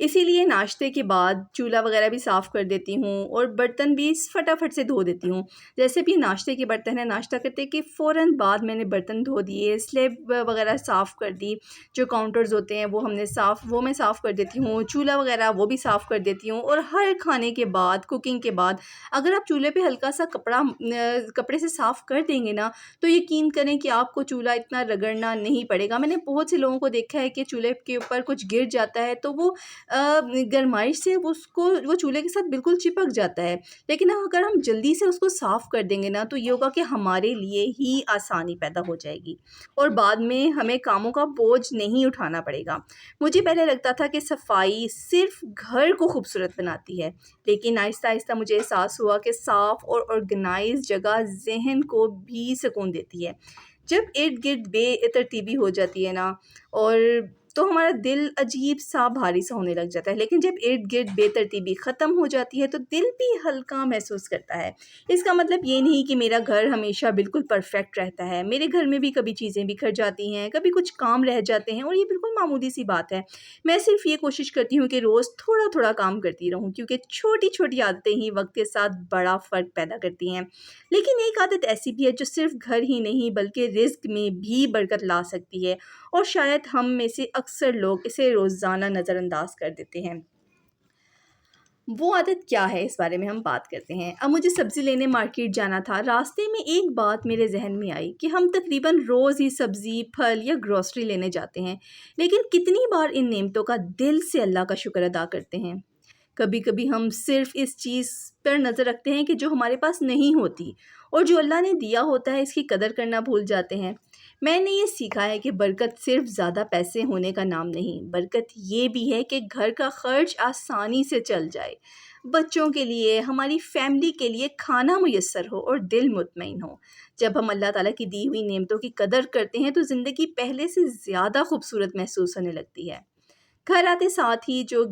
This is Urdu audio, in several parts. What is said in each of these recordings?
اسی لیے ناشتے کے بعد چولہا وغیرہ بھی صاف کر دیتی ہوں اور برتن بھی فٹافٹ سے دھو دیتی ہوں. جیسے بھی ناشتے کے برتن ہیں، ناشتہ کرتے کہ فوراً بعد میں نے برتن دھو دیے، سلیب وغیرہ صاف کر دی، جو کاؤنٹرز ہوتے ہیں وہ میں صاف کر دیتی ہوں، چولہا وغیرہ وہ بھی صاف کر دیتی ہوں. اور ہر کھانے کے بعد، کوکنگ کے بعد اگر آپ چولہے پہ ہلکا سا کپڑے سے صاف کر دیں گے نا، تو یقین کریں کہ آپ کو چولہا اتنا رگڑنا نہیں پڑے گا. میں نے بہت سے لوگوں کو دیکھا ہے کہ چولہے کے اوپر کچھ گر جاتا ہے تو وہ گرمائش سے وہ چولہے کے ساتھ بالکل چپک جاتا ہے. لیکن اگر ہم جلدی سے اس کو صاف کر دیں گے نا، تو یہ ہوگا کہ ہمارے لیے ہی آسانی پیدا ہو جائے گی اور بعد میں ہمیں کاموں کا بوجھ نہیں اٹھانا پڑے گا. مجھے پہلے لگتا تھا کہ صفائی صرف گھر کو خوبصورت بناتی ہے، لیکن آہستہ آہستہ مجھے احساس ہوا کہ صاف اور آرگنائز جگہ ذہن کو بھی سکون دیتی ہے. جب ارد گرد بے ترتیبی ہو جاتی ہے نا، اور تو ہمارا دل عجیب سا بھاری سا ہونے لگ جاتا ہے. لیکن جب ارد گرد بے ترتیبی ختم ہو جاتی ہے تو دل بھی ہلکا محسوس کرتا ہے. اس کا مطلب یہ نہیں کہ میرا گھر ہمیشہ بالکل پرفیکٹ رہتا ہے. میرے گھر میں بھی کبھی چیزیں بکھر جاتی ہیں، کبھی کچھ کام رہ جاتے ہیں، اور یہ بالکل معمولی سی بات ہے. میں صرف یہ کوشش کرتی ہوں کہ روز تھوڑا تھوڑا کام کرتی رہوں، کیونکہ چھوٹی چھوٹی عادتیں ہی وقت کے ساتھ بڑا فرق پیدا کرتی ہیں. لیکن ایک عادت ایسی بھی ہے جو صرف گھر ہی نہیں بلکہ رزق میں بھی برکت لا سکتی ہے، اور شاید ہم میں سے اکثر لوگ اسے روزانہ نظر انداز کر دیتے ہیں. وہ عادت کیا ہے، اس بارے میں ہم بات کرتے ہیں. اب مجھے سبزی لینے مارکیٹ جانا تھا. راستے میں ایک بات میرے ذہن میں آئی کہ ہم تقریباً روز ہی سبزی، پھل یا گروسری لینے جاتے ہیں، لیکن کتنی بار ان نعمتوں کا دل سے اللہ کا شکر ادا کرتے ہیں. کبھی کبھی ہم صرف اس چیز پر نظر رکھتے ہیں کہ جو ہمارے پاس نہیں ہوتی، اور جو اللہ نے دیا ہوتا ہے اس کی قدر کرنا بھول جاتے ہیں. میں نے یہ سیکھا ہے کہ برکت صرف زیادہ پیسے ہونے کا نام نہیں، برکت یہ بھی ہے کہ گھر کا خرچ آسانی سے چل جائے، بچوں کے لیے، ہماری فیملی کے لیے کھانا میسر ہو اور دل مطمئن ہو. جب ہم اللہ تعالیٰ کی دی ہوئی نعمتوں کی قدر کرتے ہیں تو زندگی پہلے سے زیادہ خوبصورت محسوس ہونے لگتی ہے. گھر آتے ساتھ ہی جو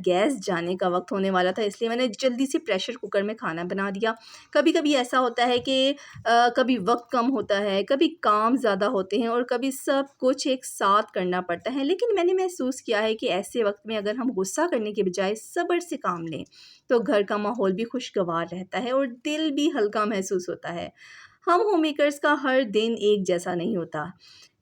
گیس جانے کا وقت ہونے والا تھا، اس لیے میں نے جلدی سے پریشر کوکر میں کھانا بنا دیا. کبھی کبھی ایسا ہوتا ہے کہ کبھی وقت کم ہوتا ہے، کبھی کام زیادہ ہوتے ہیں، اور کبھی سب کچھ ایک ساتھ کرنا پڑتا ہے. لیکن میں نے محسوس کیا ہے کہ ایسے وقت میں اگر ہم غصہ کرنے کے بجائے صبر سے کام لیں تو گھر کا ماحول بھی خوشگوار رہتا ہے اور دل بھی ہلکا محسوس ہوتا ہے. ہم ہوم میکرز کا ہر دن ایک جیسا نہیں ہوتا.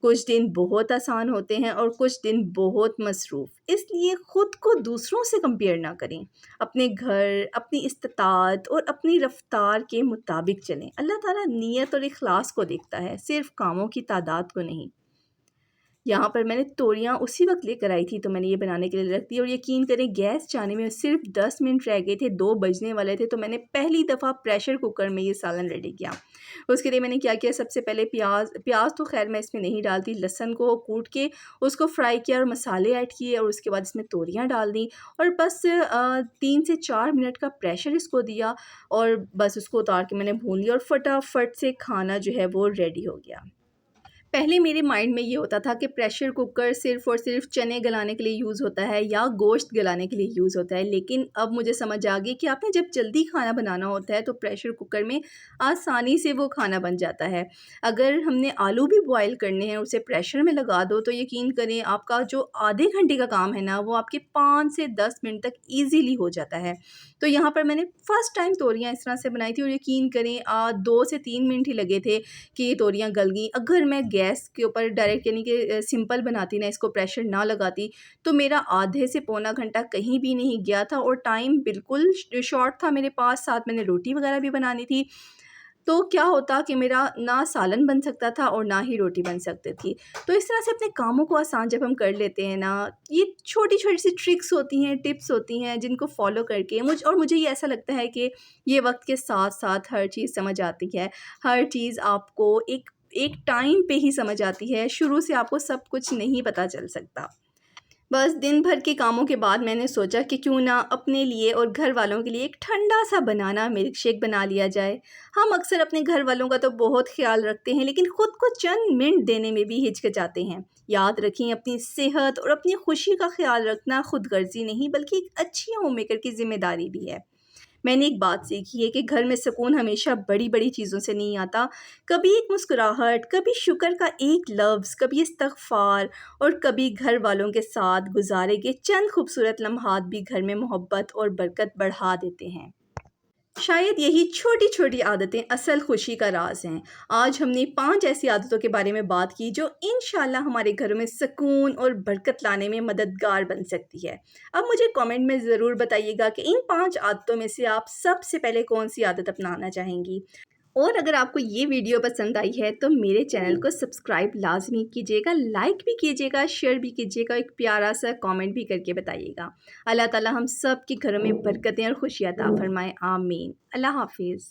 کچھ دن بہت آسان ہوتے ہیں اور کچھ دن بہت مصروف. اس لیے خود کو دوسروں سے کمپیئر نہ کریں. اپنے گھر، اپنی استطاعت اور اپنی رفتار کے مطابق چلیں. اللہ تعالیٰ نیت اور اخلاص کو دیکھتا ہے، صرف کاموں کی تعداد کو نہیں. یہاں پر میں نے توریاں اسی وقت لے کر آئی تھی تو میں نے یہ بنانے کے لیے رکھ دی، اور یقین کریں گیس جانے میں صرف 10 منٹ رہ گئے تھے، 2 بجنے والے تھے. تو میں نے پہلی دفعہ پریشر کوکر میں یہ سالن ریڈی کیا. اس کے لیے میں نے کیا کیا، سب سے پہلے پیاز تو خیر میں اس میں نہیں ڈالتی، لہسن کو کوٹ کے اس کو فرائی کیا اور مسالے ایڈ کیے، اور اس کے بعد اس میں توریاں ڈال دیں اور بس 3 سے 4 منٹ کا پریشر اس کو دیا، اور بس اس کو اتار کے میں نے بھون لیا، اور فٹافٹ سے کھانا جو ہے وہ ریڈی ہو گیا. پہلے میرے مائنڈ میں یہ ہوتا تھا کہ پریشر کوکر صرف اور صرف چنے گلانے کے لیے یوز ہوتا ہے یا گوشت گلانے کے لیے یوز ہوتا ہے. لیکن اب مجھے سمجھ آ گئی کہ آپ نے جب جلدی کھانا بنانا ہوتا ہے تو پریشر کوکر میں آسانی سے وہ کھانا بن جاتا ہے. اگر ہم نے آلو بھی بوائل کرنے ہیں، اسے پریشر میں لگا دو تو یقین کریں آپ کا جو آدھے گھنٹے کا کام ہے نا، وہ آپ کے 5 سے 10 منٹ تک ایزیلی ہو جاتا ہے. تو یہاں پر میں نے فرسٹ ٹائم توریاں اس طرح سے بنائی تھی، اور یقین کریں 2 سے 3 منٹ ہی لگے تھے کہ یہ توریاں گل گئیں. اگر میں گیس کے اوپر ڈائریکٹ یعنی کہ سمپل بناتی نا، اس کو پریشر نہ لگاتی، تو میرا آدھے سے پونا گھنٹہ کہیں بھی نہیں گیا تھا، اور ٹائم بالکل شارٹ تھا میرے پاس. ساتھ میں نے روٹی وغیرہ بھی بنانی تھی. تو کیا ہوتا کہ میرا نہ سالن بن سکتا تھا اور نہ ہی روٹی بن سکتی تھی. تو اس طرح سے اپنے کاموں کو آسان جب ہم کر لیتے ہیں نا، یہ چھوٹی چھوٹی سی ٹرکس ہوتی ہیں، ٹپس ہوتی ہیں جن کو فالو کر کے مجھے یہ ایسا لگتا ہے کہ یہ وقت کے ساتھ ساتھ ہر چیز سمجھ آتی ہے. ہر چیز آپ کو ایک ٹائم پہ ہی سمجھ آتی ہے، شروع سے آپ کو سب کچھ نہیں پتہ چل سکتا. بس دن بھر کے کاموں کے بعد میں نے سوچا کہ کیوں نہ اپنے لیے اور گھر والوں کے لیے ایک ٹھنڈا سا بنانا ملک شیک بنا لیا جائے. ہم اکثر اپنے گھر والوں کا تو بہت خیال رکھتے ہیں، لیکن خود کو چند منٹ دینے میں بھی ہچکچاتے ہیں. یاد رکھیں، اپنی صحت اور اپنی خوشی کا خیال رکھنا خود غرضی نہیں بلکہ ایک اچھی ہوم میکر کی ذمہ داری بھی ہے. میں نے ایک بات سیکھی ہے کہ گھر میں سکون ہمیشہ بڑی بڑی چیزوں سے نہیں آتا، کبھی ایک مسکراہٹ، کبھی شکر کا ایک لفظ، کبھی استغفار، اور کبھی گھر والوں کے ساتھ گزارے گئے چند خوبصورت لمحات بھی گھر میں محبت اور برکت بڑھا دیتے ہیں۔ شاید یہی چھوٹی چھوٹی عادتیں اصل خوشی کا راز ہیں۔ آج ہم نے 5 ایسی عادتوں کے بارے میں بات کی جو انشاءاللہ ہمارے گھروں میں سکون اور برکت لانے میں مددگار بن سکتی ہے۔ اب مجھے کامنٹ میں ضرور بتائیے گا کہ ان 5 عادتوں میں سے آپ سب سے پہلے کون سی عادت اپنانا چاہیں گی۔ اور اگر آپ کو یہ ویڈیو پسند آئی ہے تو میرے چینل کو سبسکرائب لازمی کیجیے گا، لائک بھی کیجیے گا، شیئر بھی کیجیے گا، ایک پیارا سا کامنٹ بھی کر کے بتائیے گا۔ اللہ تعالیٰ ہم سب کے گھروں میں برکتیں اور خوشیاں عطا فرمائے، آمین۔ اللہ حافظ۔